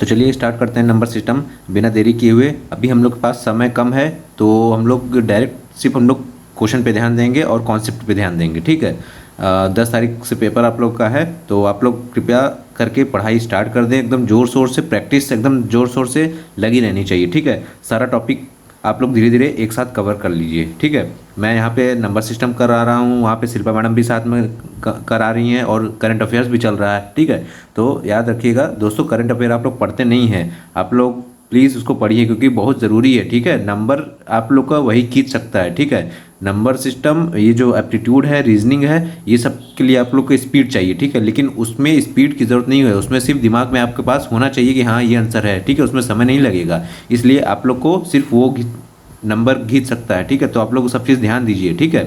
चलिए स्टार्ट करते हैं नंबर सिस्टम बिना देरी किए हुए। अभी हम लोग के पास समय कम है तो हम लोग डायरेक्ट सिर्फ हम लोग क्वेश्चन पे ध्यान देंगे और कॉन्सेप्ट पे ध्यान देंगे, ठीक है। 10 तारीख से पेपर आप लोग का है तो आप लोग कृपया करके पढ़ाई स्टार्ट कर दें। एकदम ज़ोर शोर से प्रैक्टिस एकदम ज़ोर शोर से लगी रहनी चाहिए, ठीक है। सारा टॉपिक आप लोग धीरे धीरे एक साथ कवर कर लीजिए, ठीक है। मैं यहाँ पे नंबर सिस्टम करा रहा हूँ, वहाँ पे शिल्पा मैडम भी साथ में करा रही हैं और करंट अफेयर्स भी चल रहा है, ठीक है। तो याद रखिएगा दोस्तों, करंट अफेयर आप लोग पढ़ते नहीं हैं, आप लोग प्लीज़ उसको पढ़िए क्योंकि बहुत ज़रूरी है, ठीक है। नंबर आप लोग का वही खींच सकता है, ठीक है। नंबर सिस्टम, ये जो एप्टीट्यूड है, रीजनिंग है, ये सब के लिए आप लोग को स्पीड चाहिए, ठीक है। लेकिन उसमें स्पीड की ज़रूरत नहीं है, उसमें सिर्फ दिमाग में आपके पास होना चाहिए कि हाँ ये आंसर है, ठीक है। उसमें समय नहीं लगेगा, इसलिए आप लोग को सिर्फ वो नंबर खींच सकता है, ठीक है। तो आप लोग सब चीज़ ध्यान दीजिए, ठीक है।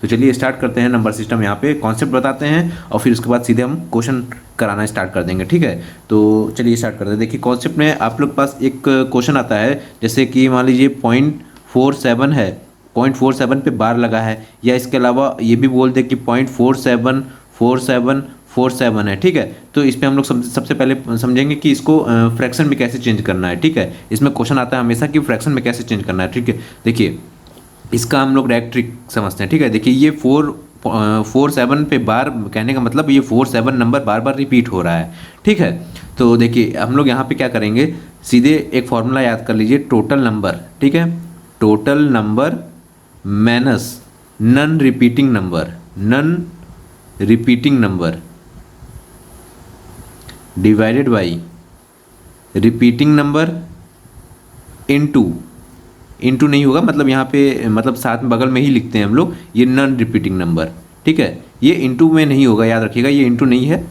तो चलिए स्टार्ट करते हैं नंबर सिस्टम। यहाँ पे कॉन्सेप्ट बताते हैं और फिर उसके बाद सीधे हम क्वेश्चन कराना स्टार्ट कर देंगे, ठीक है। तो चलिए स्टार्ट करते हैं। देखिए कॉन्सेप्ट में आप लोग के पास एक क्वेश्चन आता है, जैसे कि मान लीजिए 0.47 है, 0.47 पे बार लगा है, या इसके अलावा ये भी बोल दे कि 0.474747 है, ठीक है। तो इस पर हम लोग सबसे पहले समझेंगे कि इसको फ्रैक्शन में कैसे चेंज करना है, ठीक है। इसमें क्वेश्चन आता है हमेशा कि फ्रैक्शन में कैसे चेंज करना है, ठीक है। देखिए इसका हम लोग डायरेक्ट ट्रिक समझते हैं, ठीक है। देखिए ये 447 पे बार कहने का मतलब ये 47 नंबर बार बार रिपीट हो रहा है, ठीक है। तो देखिए हम लोग यहाँ पे क्या करेंगे, सीधे एक फॉर्मूला याद कर लीजिए, टोटल नंबर, ठीक है। Total number minus non repeating number, non repeating number divided by repeating number into नहीं होगा, मतलब यहाँ पे मतलब साथ में बगल में ही लिखते हैं हम लोग, ये नॉन रिपीटिंग नंबर, ठीक है। ये इनटू में नहीं होगा, याद रखिएगा ये इनटू नहीं है,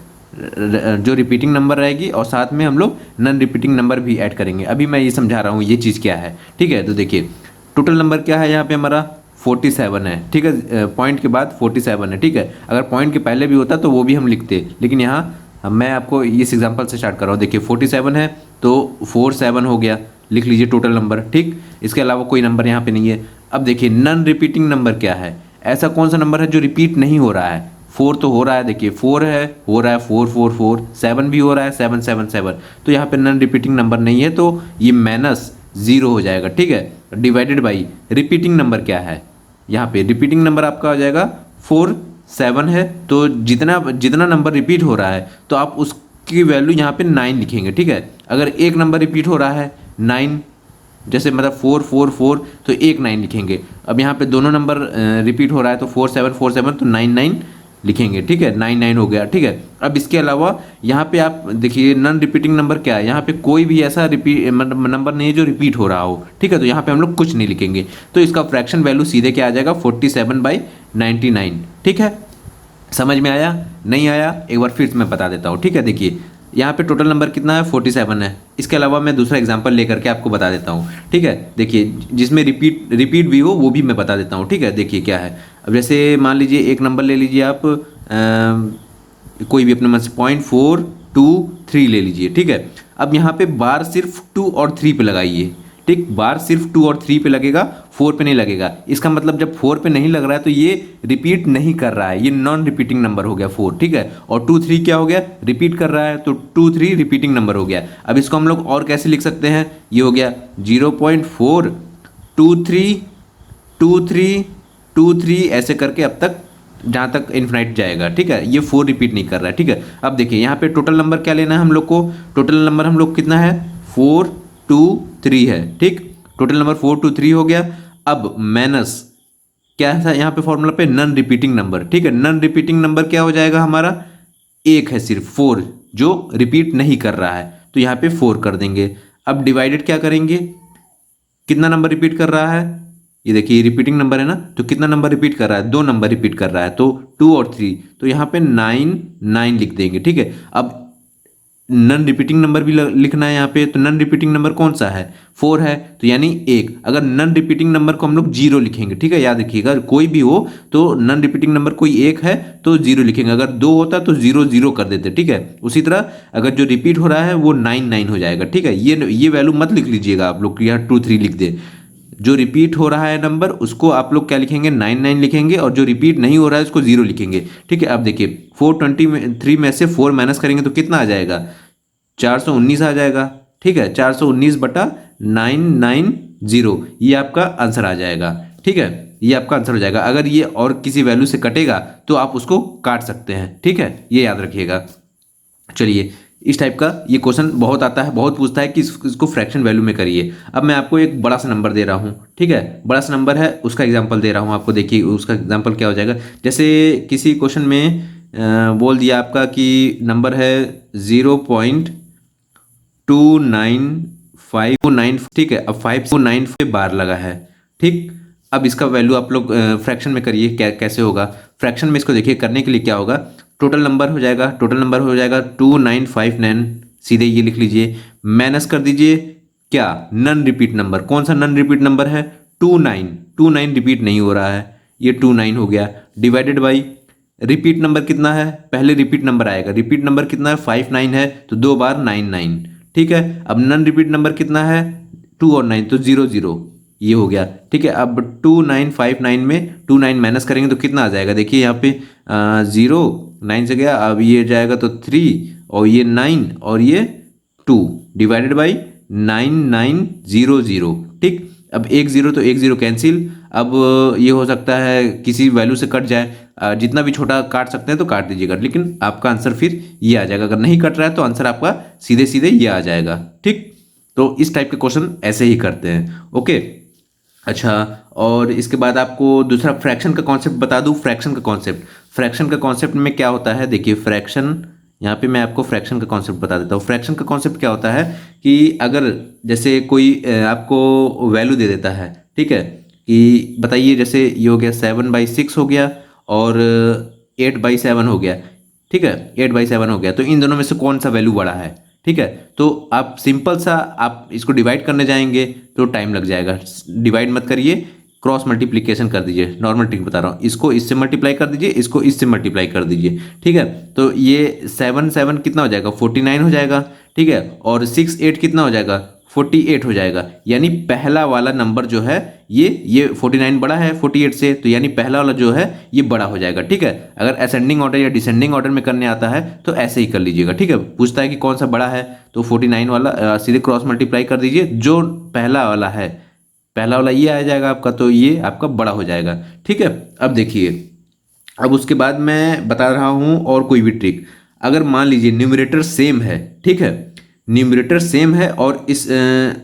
जो रिपीटिंग नंबर रहेगी और साथ में हम लोग नॉन रिपीटिंग नंबर भी ऐड करेंगे। अभी मैं ये समझा रहा हूँ ये चीज़ क्या है, ठीक है। तो देखिए टोटल नंबर क्या है, यहाँ पे हमारा 47 है, ठीक है। पॉइंट के बाद 47 है, ठीक है। अगर पॉइंट के पहले भी होता तो वो भी हम लिखते, लेकिन यहाँ मैं आपको इस एग्जांपल से स्टार्ट कर रहा हूँ। देखिए 47 है तो 47 हो गया, लिख लीजिए टोटल नंबर, ठीक। इसके अलावा कोई नंबर यहाँ पे नहीं है। अब देखिए नॉन रिपीटिंग नंबर क्या है, ऐसा कौन सा नंबर है जो रिपीट नहीं हो रहा है। 4 तो हो रहा है, देखिए 4 है, हो रहा है 444, 7 भी हो रहा है, 777, तो यहाँ पे नॉन रिपीटिंग नंबर नहीं है, तो ये माइनस 0 हो जाएगा, ठीक है। डिवाइडेड बाई रिपीटिंग नंबर क्या है, यहाँ पे रिपीटिंग नंबर आपका हो जाएगा 47 है, तो जितना जितना नंबर रिपीट हो रहा है तो आप उसकी वैल्यू यहाँ पे 9 लिखेंगे, ठीक है। अगर एक नंबर रिपीट हो रहा है 9, जैसे मतलब 444, तो एक 9 लिखेंगे। अब यहाँ पे दोनों नंबर रिपीट हो रहा है तो 4747, तो 99 लिखेंगे, ठीक है। 99 हो गया, ठीक है। अब इसके अलावा यहाँ पे आप देखिए नॉन रिपीटिंग नंबर क्या है, यहाँ पे कोई भी ऐसा नंबर नहीं है जो रिपीट हो रहा हो, ठीक है। तो यहाँ पे हम लोग कुछ नहीं लिखेंगे, तो इसका फ्रैक्शन वैल्यू सीधे क्या आ जाएगा, 47/99, ठीक है। समझ में आया, नहीं आया एक बार फिर मैं बता देता हूँ, ठीक है। देखिए यहाँ पे टोटल नंबर कितना है, 47 है। इसके अलावा मैं दूसरा एग्जांपल लेकर के आपको बता देता हूँ, ठीक है। देखिए जिसमें रिपीट भी हो वो भी मैं बता देता हूँ, ठीक है। देखिए क्या है, अब जैसे मान लीजिए एक नंबर ले लीजिए आप, कोई भी अपने मन से 0.423 ले लीजिए, ठीक है। अब यहाँ पे बार सिर्फ 2 और 3 पे लगाइए, ठीक। बार सिर्फ 2 और 3 पे लगेगा, 4 पे नहीं लगेगा। इसका मतलब जब 4 पे नहीं लग रहा है तो ये रिपीट नहीं कर रहा है, ये नॉन रिपीटिंग नंबर हो गया 4, ठीक है। और 2 3 क्या हो गया, रिपीट कर रहा है, तो 2 3 रिपीटिंग नंबर हो गया। अब इसको हम लोग और कैसे लिख सकते हैं, ये हो गया 0.4232323 ऐसे करके अब तक जहाँ तक इन्फिनाइट जाएगा, ठीक है। ये 4 रिपीट नहीं कर रहा है, ठीक है। अब देखिए यहाँ पे टोटल नंबर क्या लेना है हम लोग को, टोटल नंबर हम लोग कितना है, 423 है, ठीक। टोटल नंबर 423 हो गया। अब माइनस क्या था यहाँ पे फॉर्मूला पे, नॉन रिपीटिंग नंबर, ठीक है। नॉन रिपीटिंग नंबर क्या हो जाएगा हमारा, एक है सिर्फ 4 जो रिपीट नहीं कर रहा है, तो यहाँ पे 4 कर देंगे। अब डिवाइडेड क्या करेंगे, कितना नंबर रिपीट कर रहा है, ये देखिए रिपीटिंग नंबर है ना, तो कितना नंबर रिपीट कर रहा है, 2 नंबर रिपीट कर रहा है, तो 2 और 3, तो यहाँ पे 9 लिख देंगे, ठीक है। अब नॉन रिपीटिंग नंबर भी लिखना है यहाँ पे, तो नॉन रिपीटिंग नंबर कौन सा है, 4 है, तो यानी 1। अगर नॉन रिपीटिंग नंबर को हम लोग 0 लिखेंगे, ठीक है। याद रखिएगा कोई भी हो तो नॉन रिपीटिंग नंबर कोई 1 है तो 0 लिखेंगे, अगर 2 होता तो 0 0 कर देते, ठीक है। उसी तरह अगर जो रिपीट हो रहा है वो 9 9 हो जाएगा, ठीक है। ये वैल्यू मत लिख लीजिएगा आप लोग, यहाँ 2 3 लिख दे। जो रिपीट हो रहा है नंबर उसको आप लोग क्या लिखेंगे, 9 9 लिखेंगे, और जो रिपीट नहीं हो रहा है उसको 0 लिखेंगे, ठीक है। अब देखिए 423 में से 4 माइनस करेंगे तो कितना आ जाएगा, 419 आ जाएगा, ठीक है, 419/990 ये आपका आंसर आ जाएगा। ठीक है, ये आपका आंसर हो जाएगा। अगर ये और किसी वैल्यू से कटेगा तो आप उसको काट सकते हैं। ठीक है, ये याद रखिएगा। चलिए, इस टाइप का ये क्वेश्चन बहुत आता है, बहुत पूछता है कि इसको फ्रैक्शन वैल्यू में करिए। अब मैं आपको एक बड़ा सा नंबर दे रहा हूँ। ठीक है, बड़ा सा नंबर है, उसका एग्जांपल दे रहा हूँ आपको। देखिए उसका एग्जांपल क्या हो जाएगा। जैसे किसी क्वेश्चन में बोल दिया आपका कि नंबर है 0.2959। ठीक है, अब 5 पे बार लगा है। ठीक, अब इसका वैल्यू आप लोग फ्रैक्शन में करिए, क्या कैसे होगा फ्रैक्शन में। इसको देखिए, करने के लिए क्या होगा, टोटल नंबर हो जाएगा 2959। सीधे ये लिख लीजिए, माइनस कर दीजिए क्या, नन रिपीट नंबर। कौन सा नन रिपीट नंबर है, 29 रिपीट नहीं हो रहा है, ये 29 हो गया। डिवाइडेड बाई रिपीट नंबर कितना है, पहले रिपीट नंबर आएगा। रिपीट नंबर कितना है, 59 है, तो 2 बार 99। ठीक है, अब नन रिपीट नंबर कितना है, 2 और 9 तो 00, ये हो गया। ठीक है, अब 2959 में 29 माइनस करेंगे तो कितना आ जाएगा। देखिए यहाँ पे 0 9 से गया, अब ये जाएगा तो 3 और ये 9 और ये 2 डिवाइडेड बाई 9900। ठीक, अब 10 तो 10 कैंसिल। अब ये हो सकता है किसी वैल्यू से कट जाए, जितना भी छोटा काट सकते हैं तो काट दीजिएगा, लेकिन आपका आंसर फिर ये आ जाएगा। अगर नहीं कट रहा है तो आंसर आपका सीधे सीधे ये आ जाएगा। ठीक, तो इस टाइप के क्वेश्चन ऐसे ही करते हैं। ओके, अच्छा, और इसके बाद आपको दूसरा फ्रैक्शन का कॉन्सेप्ट बता दूं। फ्रैक्शन का कॉन्सेप्ट में क्या होता है, देखिए फ्रैक्शन, यहाँ पे मैं आपको फ्रैक्शन का कॉन्सेप्ट बता देता हूँ। फ्रैक्शन का कॉन्सेप्ट क्या होता है कि अगर जैसे कोई आपको वैल्यू दे देता है, ठीक है, कि बताइए जैसे ये हो गया 7/6 हो गया और 8/7 हो गया। ठीक है, 8/7 हो गया, तो इन दोनों में से कौन सा वैल्यू बड़ा है। ठीक है, तो आप सिंपल सा आप इसको डिवाइड करने जाएंगे तो टाइम लग जाएगा। डिवाइड मत करिए, क्रॉस मल्टीप्लिकेशन कर दीजिए। नॉर्मल ट्रिक बता रहा हूँ, इसको इससे मल्टीप्लाई कर दीजिए, इसको इससे मल्टीप्लाई कर दीजिए। ठीक है, तो ये 7 कितना हो जाएगा, 49 हो जाएगा। ठीक है, और 6 8 कितना हो जाएगा, 48 हो जाएगा। यानी पहला वाला नंबर जो है ये 49 बड़ा है 48 से, तो यानी पहला वाला जो है ये बड़ा हो जाएगा। ठीक है, अगर असेंडिंग ऑर्डर या डिसेंडिंग ऑर्डर में करने आता है तो ऐसे ही कर लीजिएगा। ठीक है, पूछता है कि कौन सा बड़ा है, तो 49 वाला सीधे क्रॉस मल्टीप्लाई कर दीजिए, जो पहला वाला ये आ जाएगा आपका, तो ये आपका बड़ा हो जाएगा। ठीक है, अब देखिए, अब उसके बाद मैं बता रहा हूँ और कोई भी ट्रिक। अगर मान लीजिए न्यूमरेटर सेम है, ठीक है, न्यूमरेटर सेम है और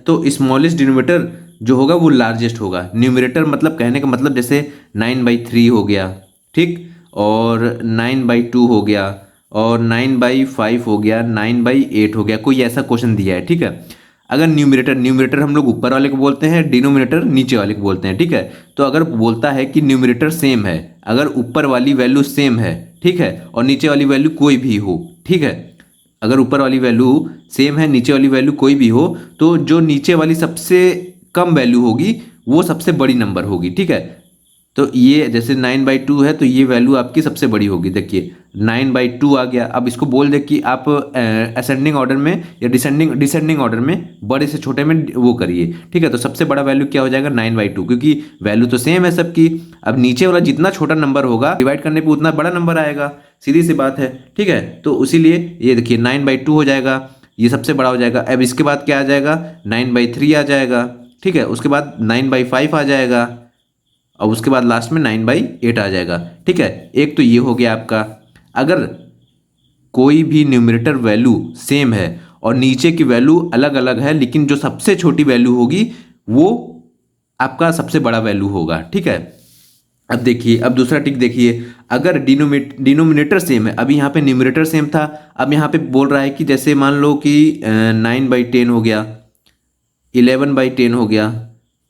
तो स्मॉलेस्ट डिनोमिनेटर जो होगा वो लार्जेस्ट होगा। न्यूमरेटर मतलब कहने का मतलब जैसे 9/3 हो गया, ठीक, और 9/2 हो गया, और 9/5 हो गया, 9/8 हो गया। कोई ऐसा क्वेश्चन दिया है, ठीक है। अगर न्यूमरेटर हम लोग ऊपर वाले को बोलते हैं, डिनोमिनेटर नीचे वाले को बोलते हैं। ठीक है, तो अगर बोलता है कि न्यूमरेटर सेम है, अगर ऊपर वाली वैल्यू सेम है, ठीक है, और नीचे वाली वैल्यू कोई भी हो, ठीक है, अगर ऊपर वाली वैल्यू सेम है, नीचे वाली वैल्यू कोई भी हो, तो जो नीचे वाली सबसे कम वैल्यू होगी वो सबसे बड़ी नंबर होगी। ठीक है, तो ये जैसे 9/2 है, तो ये वैल्यू आपकी सबसे बड़ी होगी। देखिए 9/2 आ गया। अब इसको बोल दे कि आप असेंडिंग ऑर्डर में या डिसेंडिंग ऑर्डर में बड़े से छोटे में वो करिए। ठीक है, तो सबसे बड़ा वैल्यू क्या हो जाएगा, 9/2, क्योंकि वैल्यू तो सेम है सबकी। अब नीचे वाला जितना छोटा नंबर होगा डिवाइड करने पर उतना बड़ा नंबर आएगा, सीधी सी बात है। ठीक है, तो इसीलिए ये देखिए 9/2 हो जाएगा, ये सबसे बड़ा हो जाएगा। अब इसके बाद क्या आ जाएगा, 9/3 आ जाएगा। ठीक है, उसके बाद 9/5 आ जाएगा, और उसके बाद लास्ट में 9/8 आ जाएगा। ठीक है, एक तो ये हो गया आपका। अगर कोई भी न्यूमरेटर वैल्यू सेम है और नीचे की वैल्यू अलग अलग है, लेकिन जो सबसे छोटी वैल्यू होगी वो आपका सबसे बड़ा वैल्यू होगा। ठीक है, अब देखिए, अब दूसरा टिक देखिए। अगर डिनोमिनेटर सेम है, अभी यहाँ पे न्यूमरेटर सेम था, अब यहाँ पे बोल रहा है कि जैसे मान लो कि 9/10 हो गया, 11/10 हो गया,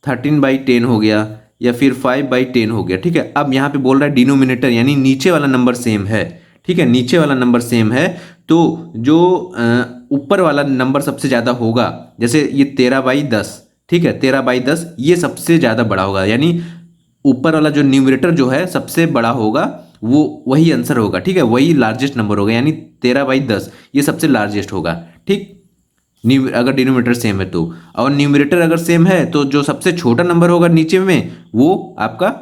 13/10 हो गया, या फिर 5/10 हो गया। ठीक है, अब यहाँ पे बोल रहा है डिनोमिनेटर यानी नीचे वाला नंबर सेम है। ठीक है, नीचे वाला नंबर सेम है, तो जो ऊपर वाला नंबर सबसे ज़्यादा होगा, जैसे ये 13/10, ठीक है, 13/10 ये सबसे ज़्यादा बड़ा होगा, यानी ऊपर वाला जो न्यूमरेटर जो है सबसे बड़ा होगा, वो वही आंसर होगा। ठीक है, वही लार्जेस्ट नंबर होगा, यानी 13/10 ये सबसे लार्जेस्ट होगा। ठीक, अगर डिनोमिनेटर सेम है तो, और न्यूमरेटर अगर सेम है तो जो सबसे छोटा नंबर होगा नीचे में वो आपका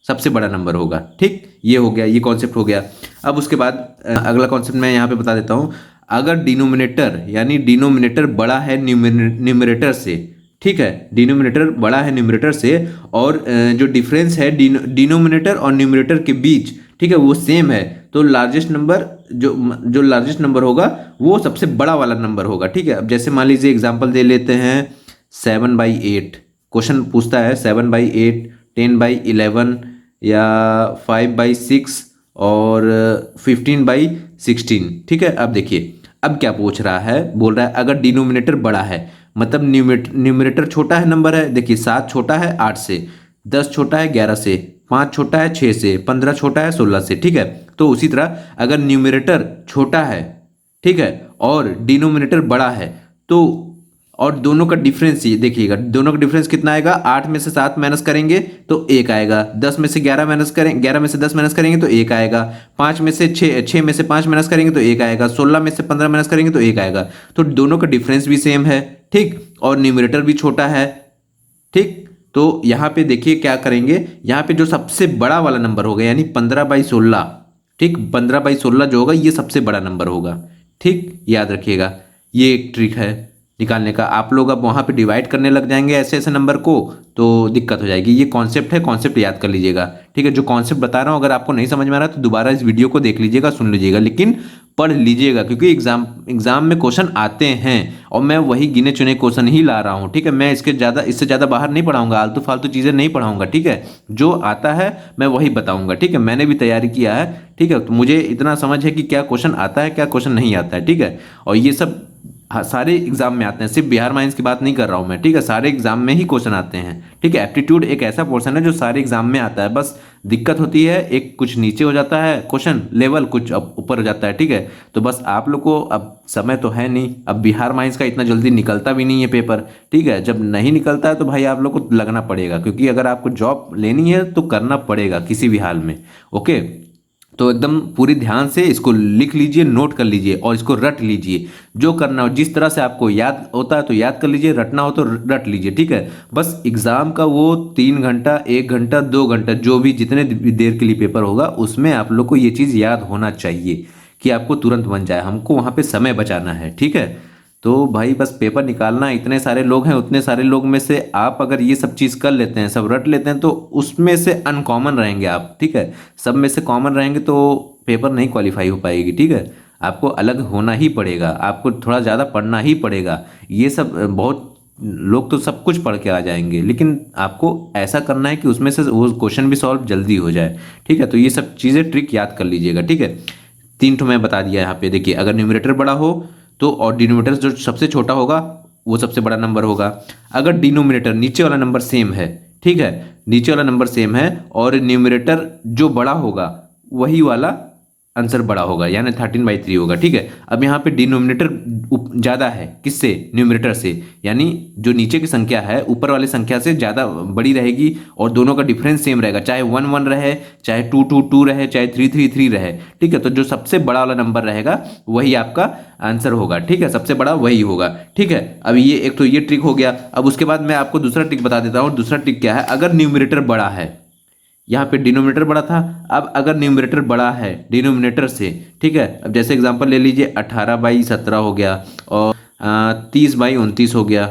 सबसे बड़ा नंबर होगा। ठीक, ये हो गया, ये कॉन्सेप्ट हो गया। अब उसके बाद अगला कॉन्सेप्ट मैं यहाँ पे बता देता हूँ। अगर डिनोमिनेटर यानी डिनोमिनेटर बड़ा है न्यूमरेटर से, ठीक है, डिनोमिनेटर बड़ा है न्यूमरेटर से और जो डिफरेंस है डिनोमिनेटर और न्यूमरेटर के बीच, ठीक है, वो सेम है, तो लार्जेस्ट नंबर जो लार्जेस्ट नंबर होगा वो सबसे बड़ा वाला नंबर होगा। ठीक है, अब जैसे मान लीजिए एग्जांपल दे लेते हैं 7/8, क्वेश्चन पूछता है 7/8, 10/11 या 5/6 और 15/16। ठीक है, अब देखिए अब क्या पूछ रहा है, बोल रहा है अगर डिनोमिनेटर बड़ा है, मतलब न्यूमरेटर छोटा है नंबर है, देखिए 7 छोटा है 8 से, 10 छोटा है 11 से, 5 छोटा है 6 से, 15 छोटा है 16 से। ठीक है, तो उसी तरह अगर न्यूमरेटर छोटा है, ठीक है, और डिनोमिनेटर बड़ा है, तो और दोनों का डिफरेंस ये देखिएगा, दोनों का डिफरेंस कितना आएगा, 8 में से 7 माइनस करेंगे तो 1 आएगा, 10 में से 11 माइनस करें, 11 में से 10 माइनस करेंगे तो 1 आएगा, 5 में से 6 में से 5 माइनस करेंगे तो 1 आएगा, 16 में से 15 माइनस करेंगे तो 1 आएगा। तो दोनों का डिफरेंस भी सेम है, ठीक, और न्यूमरेटर भी छोटा है। ठीक, तो यहाँ पे देखिए क्या करेंगे, यहाँ पे जो सबसे बड़ा वाला नंबर होगा यानी 15/16, ठीक, 15/16 जो होगा ये सबसे बड़ा नंबर होगा। ठीक, याद रखिएगा, ये एक ट्रिक है निकालने का। आप लोग अब वहाँ पे डिवाइड करने लग जाएंगे ऐसे ऐसे नंबर को तो दिक्कत हो जाएगी। ये कॉन्सेप्ट है, कॉन्सेप्ट याद कर लीजिएगा। ठीक है, जो कॉन्सेप्ट बता रहा हूँ अगर आपको नहीं समझ में आ रहा तो दोबारा इस वीडियो को देख लीजिएगा, सुन लीजिएगा, लेकिन पढ़ लीजिएगा क्योंकि एग्जाम में क्वेश्चन आते हैं और मैं वही गिने चुने क्वेश्चन ही ला रहा हूँ। ठीक है, मैं इससे ज़्यादा बाहर नहीं पढ़ाऊंगा, आलतू फालतू चीज़ें नहीं पढ़ाऊंगा। ठीक है, जो आता है मैं वही बताऊंगा। ठीक है, मैंने भी तैयारी किया है। ठीक है, तो मुझे इतना समझ है कि क्या क्वेश्चन आता है क्या क्वेश्चन नहीं आता है। ठीक है, और ये सब हाँ सारे एग्जाम में आते हैं, सिर्फ बिहार माइंस की बात नहीं कर रहा हूँ मैं। ठीक है, सारे एग्जाम में ही क्वेश्चन आते हैं। ठीक है, एप्टीट्यूड एक ऐसा पोर्शन है जो सारे एग्जाम में आता है, बस दिक्कत होती है एक कुछ नीचे हो जाता है क्वेश्चन लेवल, कुछ अब ऊपर हो जाता है। ठीक है, तो बस आप लोग को अब समय तो है नहीं, अब बिहार माइंस का इतना जल्दी निकलता भी नहीं है पेपर। ठीक है, जब नहीं निकलता है तो भाई आप लोग को लगना पड़ेगा, क्योंकि अगर आपको जॉब लेनी है तो करना पड़ेगा किसी भी हाल में। ओके, तो एकदम पूरी ध्यान से इसको लिख लीजिए, नोट कर लीजिए और इसको रट लीजिए। जो करना हो जिस तरह से आपको याद होता है तो याद कर लीजिए, रटना हो तो रट लीजिए। ठीक है, बस एग्जाम का वो 3 घंटा 1 घंटा 2 घंटा जो भी जितने देर के लिए पेपर होगा उसमें आप लोग को ये चीज़ याद होना चाहिए कि आपको तुरंत बन जाए। हमको वहाँ पे समय बचाना है। ठीक है, तो भाई बस पेपर निकालना, इतने सारे लोग हैं, उतने सारे लोग में से आप अगर ये सब चीज़ कर लेते हैं, सब रट लेते हैं, तो उसमें से अनकॉमन रहेंगे आप। ठीक है, सब में से कॉमन रहेंगे तो पेपर नहीं क्वालिफाई हो पाएगी। ठीक है, आपको अलग होना ही पड़ेगा, आपको थोड़ा ज़्यादा पढ़ना ही पड़ेगा। ये सब बहुत लोग तो सब कुछ पढ़ के आ जाएंगे, लेकिन आपको ऐसा करना है कि उसमें से वो क्वेश्चन भी सॉल्व जल्दी हो जाए। ठीक है, तो ये सब चीज़ें ट्रिक याद कर लीजिएगा। ठीक है, 3 ठो मैं बता दिया यहाँ पे। देखिए, अगर न्यूमरेटर बड़ा हो तो और डिनोमिनेटर जो सबसे छोटा होगा वो सबसे बड़ा नंबर होगा। अगर डिनोमिनेटर नीचे वाला नंबर सेम है, ठीक है, नीचे वाला नंबर सेम है और न्यूमरेटर जो बड़ा होगा वही वाला आंसर बड़ा होगा, यानी 13/3 होगा। ठीक है, अब यहाँ पे डिनोमिनेटर ज़्यादा है किससे, न्यूमरेटर से, यानी जो नीचे की संख्या है ऊपर वाली संख्या से ज़्यादा बड़ी रहेगी और दोनों का डिफरेंस सेम रहेगा, चाहे 1 1 रहे, चाहे 2 2 2 रहे, चाहे 3 3 3 रहे। ठीक है, तो जो सबसे बड़ा वाला नंबर रहेगा वही आपका आंसर होगा। ठीक है, सबसे बड़ा वही होगा। ठीक है, अब ये एक तो ये ट्रिक हो गया। अब उसके बाद मैं आपको दूसरा ट्रिक बता देता हूँ। दूसरा ट्रिक क्या है, अगर न्यूमरेटर बड़ा है, यहाँ पे डिनोमिनेटर बड़ा था, अब अगर न्यूमरेटर बड़ा है डिनोमिनेटर से, ठीक है, अब जैसे एग्जांपल ले लीजिए 18/17 हो गया और 30/29 हो गया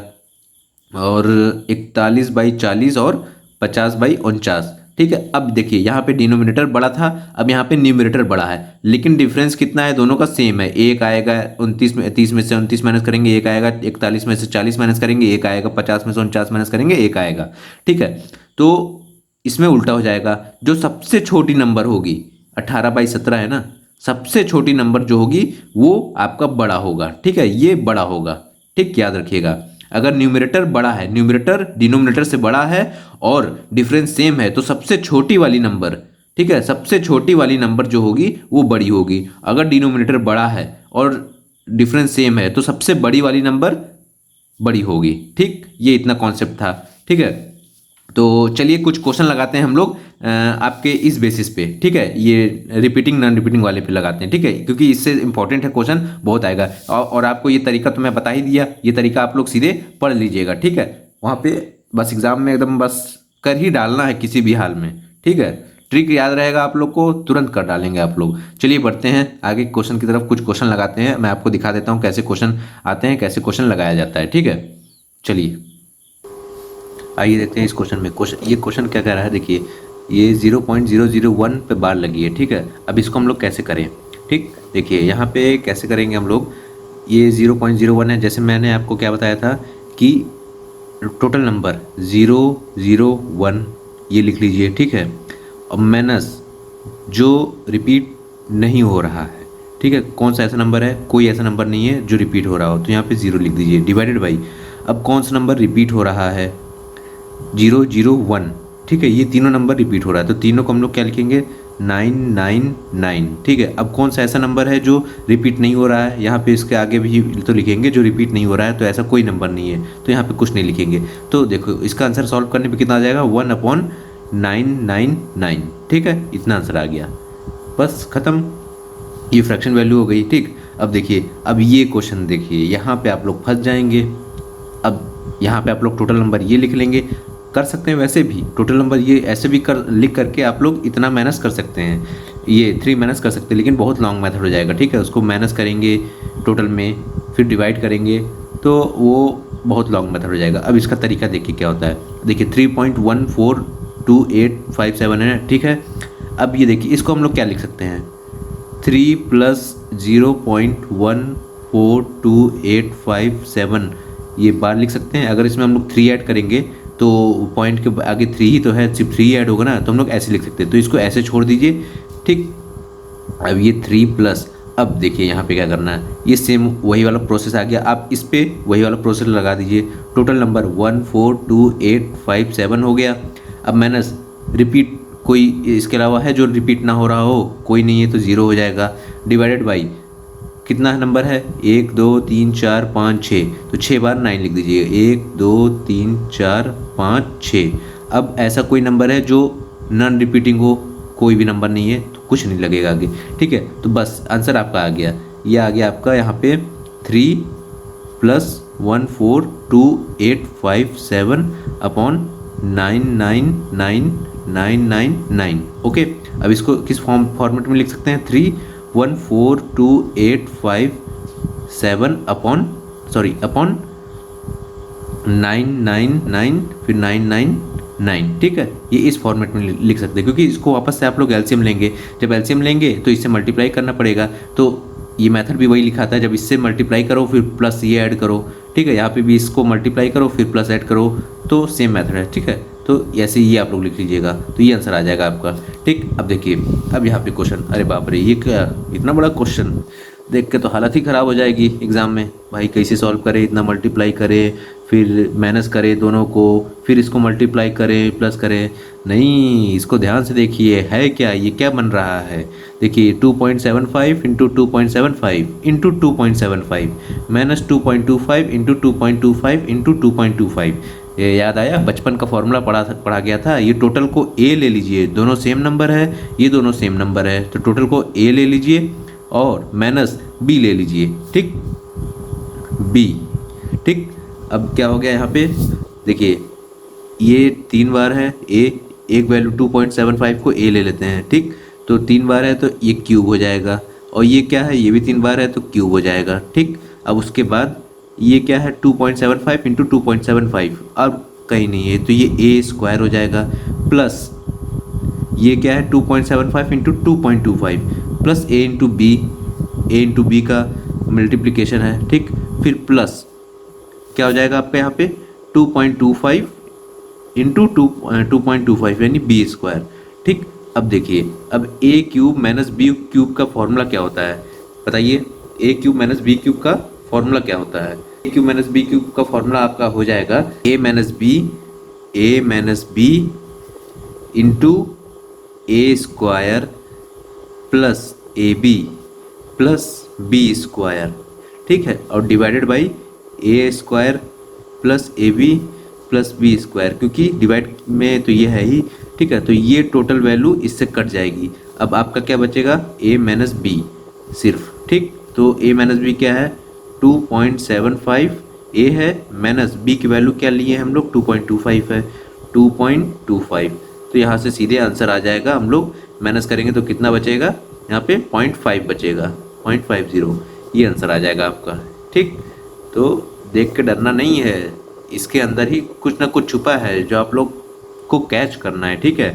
और 41/40 और 50/49। ठीक है, अब देखिए यहाँ पे डिनोमिनेटर बड़ा था, अब यहाँ पे न्यूमरेटर बड़ा है, लेकिन डिफरेंस कितना है, दोनों का सेम है। एक आएगा 30 में से 29 माइनस करेंगे, एक आएगा 41 में से 40 माइनस करेंगे, एक आएगा 50 में से 49 माइनस करेंगे, एक आएगा। ठीक है, तो इसमें उल्टा हो जाएगा, जो सबसे छोटी नंबर होगी 18/17 है ना, सबसे छोटी नंबर जो होगी वो आपका बड़ा होगा। ठीक है, ये बड़ा होगा। ठीक, याद रखिएगा, अगर न्यूमरेटर बड़ा है, न्यूमरेटर डिनोमिनेटर से बड़ा है और डिफरेंस सेम है तो सबसे छोटी वाली नंबर, ठीक है, सबसे छोटी वाली नंबर जो होगी वो बड़ी होगी। अगर डिनोमिनेटर बड़ा है और डिफरेंस सेम है तो सबसे बड़ी वाली नंबर बड़ी होगी। ठीक, ये इतना कॉन्सेप्ट था। ठीक है, तो चलिए कुछ क्वेश्चन लगाते हैं हम लोग आपके इस बेसिस पे। ठीक है, ये रिपीटिंग नॉन रिपीटिंग वाले पे लगाते हैं। ठीक है, क्योंकि इससे इंपॉर्टेंट है, क्वेश्चन बहुत आएगा और आपको ये तरीका तो मैं बता ही दिया, ये तरीका आप लोग सीधे पढ़ लीजिएगा। ठीक है, वहाँ पे बस एग्जाम में एकदम बस कर ही डालना है किसी भी हाल में। ठीक है, ट्रिक याद रहेगा आप लोग को, तुरंत कर डालेंगे आप लोग। चलिए बढ़ते हैं आगे क्वेश्चन की तरफ, कुछ क्वेश्चन लगाते हैं, मैं आपको दिखा देता हूँ कैसे क्वेश्चन आते हैं, कैसे क्वेश्चन लगाया जाता है। ठीक है, चलिए आइए देखते हैं इस क्वेश्चन में। ये क्वेश्चन क्या कह रहा है, देखिए ये 0.001 पे बार लगी है। ठीक है, अब इसको हम लोग कैसे करें। ठीक, देखिए यहाँ पे कैसे करेंगे हम लोग। ये 0.01 है, जैसे मैंने आपको क्या बताया था कि टोटल नंबर 001 ये लिख लीजिए। ठीक है, और माइनस जो रिपीट नहीं हो रहा है। ठीक है, कौन सा ऐसा नंबर है, कोई ऐसा नंबर नहीं है जो रिपीट हो रहा हो, तो यहाँ पे 0 लिख दीजिए, डिवाइडेड बाई अब कौन सा नंबर रिपीट हो रहा है, 001। ठीक है, ये तीनों नंबर रिपीट हो रहा है, तो तीनों को हम लोग क्या लिखेंगे, 999। ठीक है, अब कौन सा ऐसा नंबर है जो रिपीट नहीं हो रहा है, यहाँ पे इसके आगे भी तो लिखेंगे जो रिपीट नहीं हो रहा है, तो ऐसा कोई नंबर नहीं है, तो यहाँ पे कुछ नहीं लिखेंगे। तो देखो इसका आंसर सॉल्व करने पे कितना आ जाएगा, 1/999। ठीक है, इतना आंसर आ गया, बस खत्म, ये फ्रैक्शन वैल्यू हो गई। ठीक, अब देखिए, अब ये क्वेश्चन देखिए, यहाँ पे आप लोग फंस जाएंगे। अब यहाँ पे आप लोग टोटल नंबर ये लिख लेंगे, कर सकते हैं वैसे भी टोटल नंबर ये ऐसे भी लिख करके आप लोग इतना माइनस कर सकते हैं, ये 3 माइनस कर सकते हैं, लेकिन बहुत लॉन्ग मेथड हो जाएगा। ठीक है, उसको माइनस करेंगे टोटल में, फिर डिवाइड करेंगे, तो वो बहुत लॉन्ग मेथड हो जाएगा। अब इसका तरीका देखिए क्या होता है, देखिए 3.142857 है। ठीक है, अब ये देखिए इसको हम लोग क्या लिख सकते हैं, 3 + 0.142857 ये बार लिख सकते हैं। अगर इसमें हम लोग 3 ऐड करेंगे तो पॉइंट के आगे 3 ही तो है, सिर्फ 3 ऐड होगा ना, तो हम लोग ऐसे लिख सकते हैं, तो इसको ऐसे छोड़ दीजिए। ठीक, अब ये 3 प्लस, अब देखिए यहाँ पे क्या करना है, ये सेम वही वाला प्रोसेस आ गया, आप इस पे वही वाला प्रोसेस लगा दीजिए। टोटल नंबर 1422857 हो गया। अब माइनस रिपीट कोई इसके अलावा है जो रिपीट ना हो रहा हो, कोई नहीं है तो 0 हो जाएगा, डिवाइडेड बाई कितना नंबर है, 1 2 3 4 5 6, तो 6 बार 9 लिख दीजिए, 1 2 3 4 5 6। अब ऐसा कोई नंबर है जो नॉन रिपीटिंग हो, कोई भी नंबर नहीं है, तो कुछ नहीं लगेगा आगे। ठीक है, तो बस आंसर आपका आ गया, ये आ गया आपका यहाँ पे 3 + 1422857 अपॉन 999999। ओके, अब इसको किस फॉर्मेट में लिख सकते हैं, 3142857 अपॉन 999 फिर 999। ठीक है, ये इस फॉर्मेट में लिख सकते हैं, क्योंकि इसको वापस से आप लोग एलसीएम लेंगे, जब एलसीएम लेंगे तो इससे मल्टीप्लाई करना पड़ेगा, तो ये मेथड भी वही लिखा था, जब इससे मल्टीप्लाई करो फिर प्लस ये ऐड करो। ठीक है, यहाँ पे भी इसको मल्टीप्लाई करो फिर प्लस ऐड करो, तो सेम मेथड है। ठीक है, तो ऐसे ही आप लोग लिख लीजिएगा, तो ये आंसर आ जाएगा आपका। ठीक, अब देखिए, अब यहाँ पे क्वेश्चन, अरे बाप रे, ये क्या इतना बड़ा क्वेश्चन, देख के तो हालत ही ख़राब हो जाएगी एग्ज़ाम में। भाई कैसे सॉल्व करे, इतना मल्टीप्लाई करे फिर माइनस करे दोनों को, फिर इसको मल्टीप्लाई करें प्लस करें, नहीं, इसको ध्यान से देखिए है क्या, ये क्या बन रहा है। देखिए 2.75 × 2.75 × 2.75 माइनस 2.25 × 2.25 × 2.25। ये याद आया, बचपन का फॉर्मूला पढ़ा गया था। ये टोटल को ए ले लीजिए, दोनों सेम नंबर है, ये दोनों सेम नंबर है, तो टोटल को ए ले लीजिए और माइनस बी ले लीजिए। ठीक, बी। ठीक, अब क्या हो गया यहाँ पे, देखिए ये 3 बार है ए, एक वैल्यू 2.75 को ए ले लेते हैं। ठीक, तो 3 बार है तो ये क्यूब हो जाएगा, और ये क्या है, ये भी 3 बार है तो क्यूब हो जाएगा। ठीक, अब उसके बाद ये क्या है, 2.75 × 2.75, अब कहीं नहीं है तो ये ए स्क्वायर हो जाएगा, प्लस ये क्या है 2.75 × 2.25 प्लस ए × बी का मल्टीप्लिकेशन है। ठीक, फिर प्लस क्या हो जाएगा आपका यहाँ पे 2.25 × 2.25 यानी बी स्क्वायर। ठीक, अब देखिए, अब A cube minus B cube का फॉर्मूला क्या होता है, बताइए, A cube minus B cube का फॉर्मूला क्या होता है। A cube minus B cube का फॉर्मूला आपका हो जाएगा A minus B into A square plus A B plus B square. ठीक है, और divided by A square plus A B plus B square, क्योंकि डिवाइड में तो ये है ही। ठीक है, तो ये टोटल वैल्यू इससे कट जाएगी, अब आपका क्या बचेगा, ए माइनस बी सिर्फ। ठीक, तो ए माइनस बी क्या है, 2.75 ए है, माइनस बी की वैल्यू क्या लिए हम लोग, 2.25 है, 2.25 तो यहाँ से सीधे आंसर आ जाएगा। हम लोग माइनस करेंगे तो कितना बचेगा, यहाँ पे 0.5 बचेगा, 0.50, ये आंसर आ जाएगा आपका। ठीक, तो देख के डरना नहीं है, इसके अंदर ही कुछ ना कुछ छुपा है जो आप लोग को कैच करना है। ठीक है,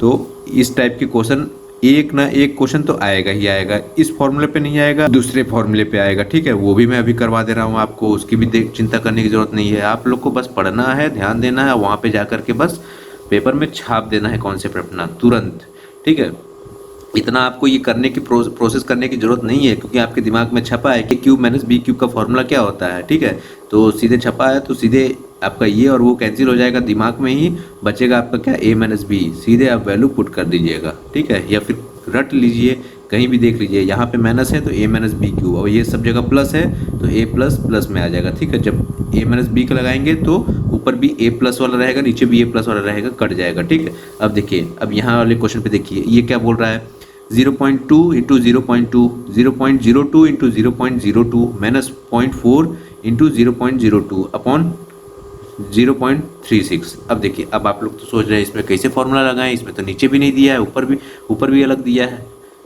तो इस टाइप के क्वेश्चन एक ना एक क्वेश्चन तो आएगा ही आएगा। इस फॉर्मूले पे नहीं आएगा, दूसरे फॉर्मूले पे आएगा। ठीक है, वो भी मैं अभी करवा दे रहा हूँ आपको, उसकी भी चिंता करने की जरूरत नहीं है। आप लोग को बस पढ़ना है, ध्यान देना है, वहाँ पे जा करके बस पेपर में छाप देना है कॉन्सेप्ट अपना तुरंत। ठीक है, इतना आपको ये करने की प्रोसेस करने की जरूरत नहीं है, क्योंकि आपके दिमाग में छपा है कि क्यूब माइनस बी क्यूब का फॉर्मूला क्या होता है। ठीक है, तो सीधे छपा है तो सीधे आपका ये और वो कैंसिल हो जाएगा, दिमाग में ही बचेगा आपका क्या, a माइनस बी। सीधे आप वैल्यू पुट कर दीजिएगा। ठीक है, या फिर रट लीजिए, कहीं भी देख लीजिए, यहाँ पे माइनस है तो a माइनस बी क्यूब, और ये सब जगह प्लस है तो a प्लस प्लस में आ जाएगा। ठीक है, जब a माइनस बी का लगाएंगे तो ऊपर भी a प्लस वाला रहेगा, नीचे भी a प्लस वाला रहेगा, कट जाएगा। ठीक है, अब देखिए, अब यहाँ वाले क्वेश्चन पे देखिए ये क्या बोल रहा है, 0.2 into 0.2, 0.02 into 0.02 minus 0.4 into 0.02 upon 0.36। अब देखिए, अब आप लोग तो सोच रहे हैं इसमें कैसे फॉर्मूला लगाएं, इसमें तो नीचे भी नहीं दिया है, ऊपर भी अलग दिया है।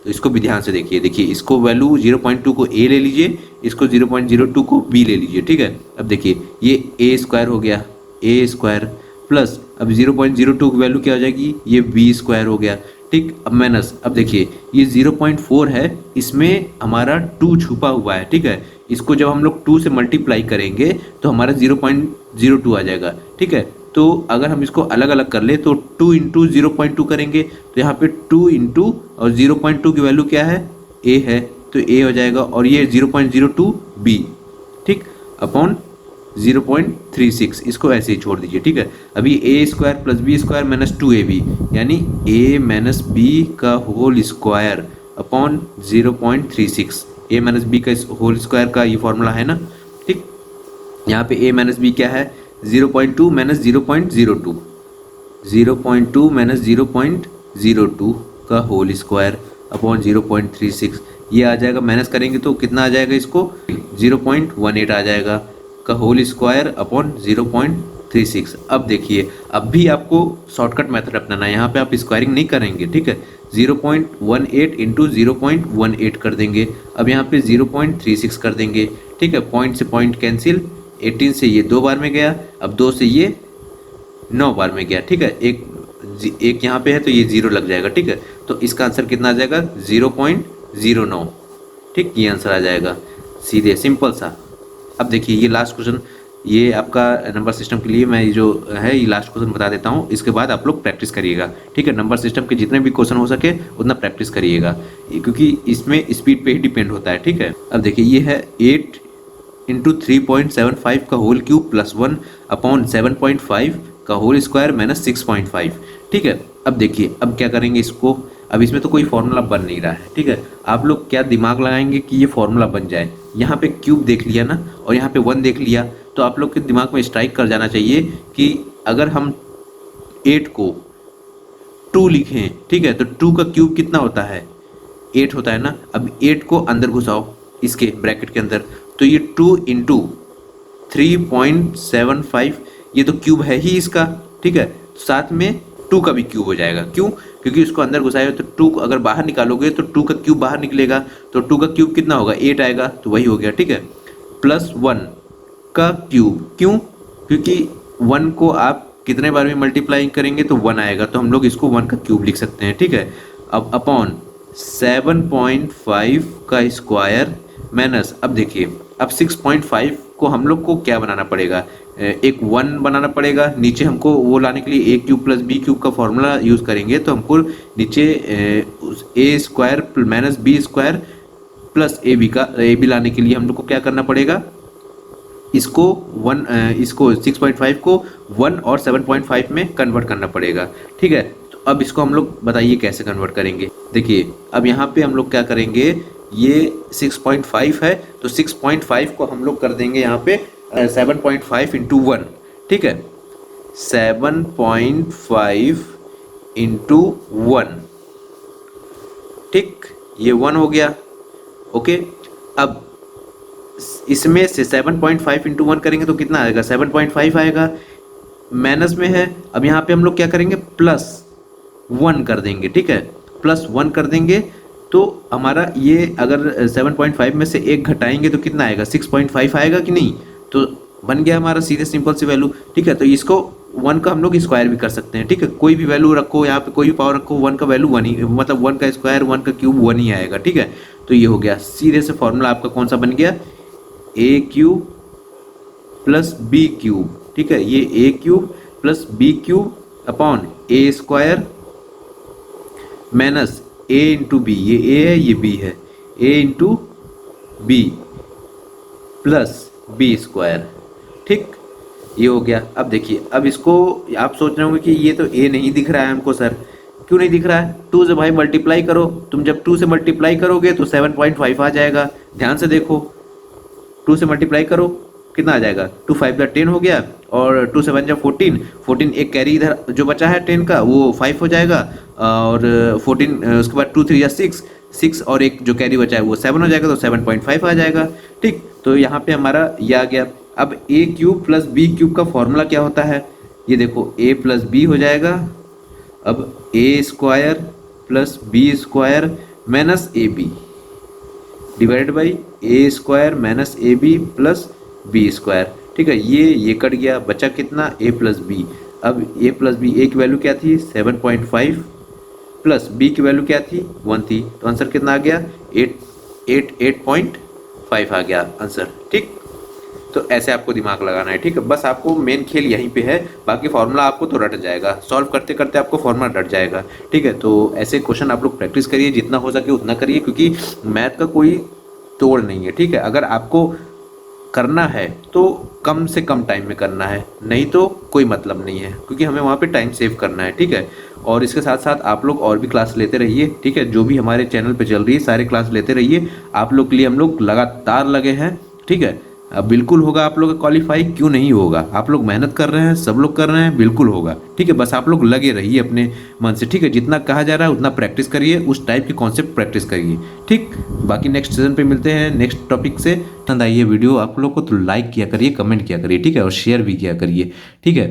तो इसको भी ध्यान से देखिए। देखिए, इसको वैल्यू 0.2 को a ले लीजिए, इसको 0.02 को b ले लीजिए। ठीक है, अब देखिए ये a स्क्वायर हो गया, a स्क्वायर प्लस अब 0.02 की वैल्यू क्या हो जाएगी, ये b स्क्वायर हो गया। ठीक, अब माइनस, अब देखिए ये 0.4 है, इसमें हमारा 2 छुपा हुआ है। ठीक है, इसको जब हम लोग 2 से मल्टीप्लाई करेंगे तो हमारा 0.02 आ जाएगा। ठीक है, तो अगर हम इसको अलग अलग कर ले तो 2 इंटू 0.2 करेंगे तो यहाँ पे 2 इंटू और 0.2 की वैल्यू क्या है, a है, तो a हो जाएगा, और ये 0.02 b। ठीक, अपॉन 0.36, इसको ऐसे ही छोड़ दीजिए। ठीक है, अभी a square plus B square minus 2ab, यानी a माइनस बी का whole square upon 0.36। a minus B का होल स्क्वायर का ये फॉर्मूला है ना। ठीक, यहाँ पे a माइनस बी क्या है, 0.2 माइनस 0.02, 0.2 माइनस 0.02 का होल स्क्वायर अपॉन 0.36, ये आ जाएगा। माइनस करेंगे तो कितना आ जाएगा, इसको 0.18 आ जाएगा का होल स्क्वायर अपॉन 0.36। अब देखिए, अब भी आपको शॉर्टकट मेथड अपनाना है, यहाँ पे आप स्क्वायरिंग नहीं करेंगे। ठीक है, 0.18 इंटू 0.18 कर देंगे, अब यहाँ पे 0.36 कर देंगे। ठीक है, पॉइंट से पॉइंट कैंसिल, 18 से ये 2 बार में गया, अब 2 से ये 9 बार में गया। ठीक है, एक यहाँ पे है तो ये 0 लग जाएगा। ठीक है, तो इसका आंसर कितना आ जाएगा, 0.09। ठीक, ये आंसर आ जाएगा सीधे, सिंपल सा। अब देखिए ये लास्ट क्वेश्चन, ये आपका नंबर सिस्टम के लिए मैं ये जो है ये लास्ट क्वेश्चन बता देता हूँ, इसके बाद आप लोग प्रैक्टिस करिएगा। ठीक है, नंबर सिस्टम के जितने भी क्वेश्चन हो सके उतना प्रैक्टिस करिएगा, क्योंकि इसमें स्पीड पे ही डिपेंड होता है। ठीक है, अब देखिए ये है 8 इंटू 3.75 का होल क्यूब प्लस 1 अपॉन 7.5 का होल स्क्वायर माइनस 6.5। ठीक है, अब देखिए, अब क्या करेंगे इसको, अब इसमें तो कोई फॉर्मूला बन नहीं रहा है। ठीक है, आप लोग क्या दिमाग लगाएंगे कि ये फॉर्मूला बन जाए। यहाँ पे क्यूब देख लिया ना, और यहाँ पे 1 देख लिया, तो आप लोग के दिमाग में स्ट्राइक कर जाना चाहिए कि अगर हम 8 को 2 लिखें, ठीक है, तो 2 का क्यूब कितना होता है, 8 होता है ना। अब 8 को अंदर घुसाओ इसके ब्रैकेट के अंदर, तो ये 2 इंटू 3.75, ये तो क्यूब है ही इसका। ठीक है, साथ में 2 का भी क्यूब हो जाएगा। क्यों, क्योंकि उसको अंदर घुसाए तो 2 को अगर बाहर निकालोगे तो 2 का क्यूब बाहर निकलेगा, तो 2 का क्यूब कितना होगा, 8 आएगा, तो वही हो गया। ठीक है, प्लस 1 का क्यूब, क्यों, क्योंकि 1 को आप कितने बार में मल्टीप्लाई करेंगे तो 1 आएगा, तो हम लोग इसको 1 का क्यूब लिख सकते हैं। ठीक है, अब अपॉन 7.5 का स्क्वायर माइनस, अब देखिए, अब 6.5 को हम लोग को क्या बनाना पड़ेगा, एक 1 बनाना पड़ेगा। नीचे हमको वो लाने के लिए a cube plus B cube का फॉर्मूला यूज़ करेंगे, तो हमको नीचे a square minus B square plus A B लाने के लिए हम लोग को क्या करना पड़ेगा, इसको 6.5 को 1 और 7.5 में कन्वर्ट करना पड़ेगा। ठीक है, तो अब इसको हम लोग बताइए कैसे कन्वर्ट करेंगे। देखिए, अब यहाँ पे हम लोग क्या करेंगे, ये 6.5 है, तो 6.5 को हम लोग कर देंगे यहाँ पे 7.5 इंटू 1। ठीक है, 7.5 इंटू 1। ठीक, ये 1 हो गया। ओके, अब इसमें से 7.5 इंटू 1 करेंगे तो कितना आएगा, 7.5 आएगा, माइनस में है। अब यहाँ पे हम लोग क्या करेंगे, प्लस 1 कर देंगे, ठीक है, प्लस 1 कर देंगे तो हमारा ये अगर 7.5 में से 1 घटाएंगे तो कितना आएगा, 6.5 आएगा कि नहीं, तो बन गया हमारा सीधे सिंपल सी वैल्यू, ठीक है। तो इसको 1 का हम लोग स्क्वायर भी कर सकते हैं, ठीक है, कोई भी वैल्यू रखो यहाँ पे, कोई भी पावर रखो, 1 का वैल्यू 1 ही, मतलब 1 का स्क्वायर 1 का क्यूब 1 ही आएगा, ठीक है। तो ये हो गया सीधे से फॉर्मूला आपका कौन सा बन गया, A cube plus B cube, ठीक है, ये A cube plus B cube upon A square minus A into B, ये ए है ये बी है, A into B plus B square, ठीक, ये हो गया। अब देखिए, अब इसको आप सोच रहे होंगे कि ये तो ए नहीं दिख रहा है हमको सर, क्यों नहीं दिख रहा है, 2 से भाई मल्टीप्लाई करो, तुम जब 2 से मल्टीप्लाई करोगे तो 7.5 आ जाएगा, ध्यान से देखो, 2 से मल्टीप्लाई करो कितना आ जाएगा, 2 5 10 हो गया, और 2 7 जा 14, 14 एक कैरी इधर जो बचा है 10 का वो 5 हो जाएगा, और 14 उसके बाद 2 3 या 6, 6 और एक जो कैरी बचा है वो 7 हो जाएगा, तो 7.5 आ जाएगा, ठीक। तो यहाँ पे हमारा ये आ गया। अब A cube plus B cube का फॉर्मूला क्या होता है, ये देखो ए प्लस बी हो जाएगा, अब A square plus B square minus A B divided by A square minus A B plus B square, ठीक है, ये कट गया, बचा कितना, ए प्लस बी। अब ए प्लस बी, ए की वैल्यू क्या थी 7.5 प्लस बी की वैल्यू क्या थी 1 थी, तो आंसर कितना आ गया 8.5 आ गया आंसर, ठीक। तो ऐसे आपको दिमाग लगाना है, ठीक है, बस आपको मेन खेल यहीं पे है, बाकी फार्मूला आपको तो रट जाएगा, सॉल्व करते करते आपको फार्मूला रट जाएगा, ठीक है। तो ऐसे क्वेश्चन आप लोग प्रैक्टिस करिए, जितना हो सके उतना करिए, क्योंकि मैथ का कोई तोड़ नहीं है, ठीक है। अगर आपको करना है तो कम से कम टाइम में करना है, नहीं तो कोई मतलब नहीं है, क्योंकि हमें वहाँ पे टाइम सेव करना है, ठीक है। और इसके साथ साथ आप लोग और भी क्लास लेते रहिए, ठीक है, जो भी हमारे चैनल पे चल रही है सारे क्लास लेते रहिए, आप लोग के लिए हम लोग लगातार लगे हैं, ठीक है। अब बिल्कुल होगा आप लोग का क्वालिफाई, क्यों नहीं होगा, आप लोग मेहनत कर रहे हैं, सब लोग कर रहे हैं, बिल्कुल होगा, ठीक है। बस आप लोग लगे रहिए अपने मन से, ठीक है, जितना कहा जा रहा है उतना प्रैक्टिस करिए, उस टाइप के कॉन्सेप्ट प्रैक्टिस करिए, ठीक। बाकी नेक्स्ट सीजन पे मिलते हैं नेक्स्ट टॉपिक से। पसंद आई ये वीडियो आप लोग को तो लाइक किया करिए, कमेंट किया करिए, ठीक है, और शेयर भी किया करिए, ठीक है।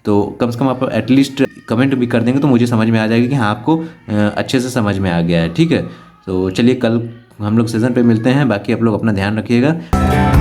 तो कम से कम आप एटलीस्ट कमेंट भी कर देंगे तो मुझे समझ में आ जाएगा कि हाँ आपको अच्छे से समझ में आ गया है, ठीक है। तो चलिए कल हम लोग सीजन पे मिलते हैं, बाकी आप लोग अपना ध्यान रखिएगा।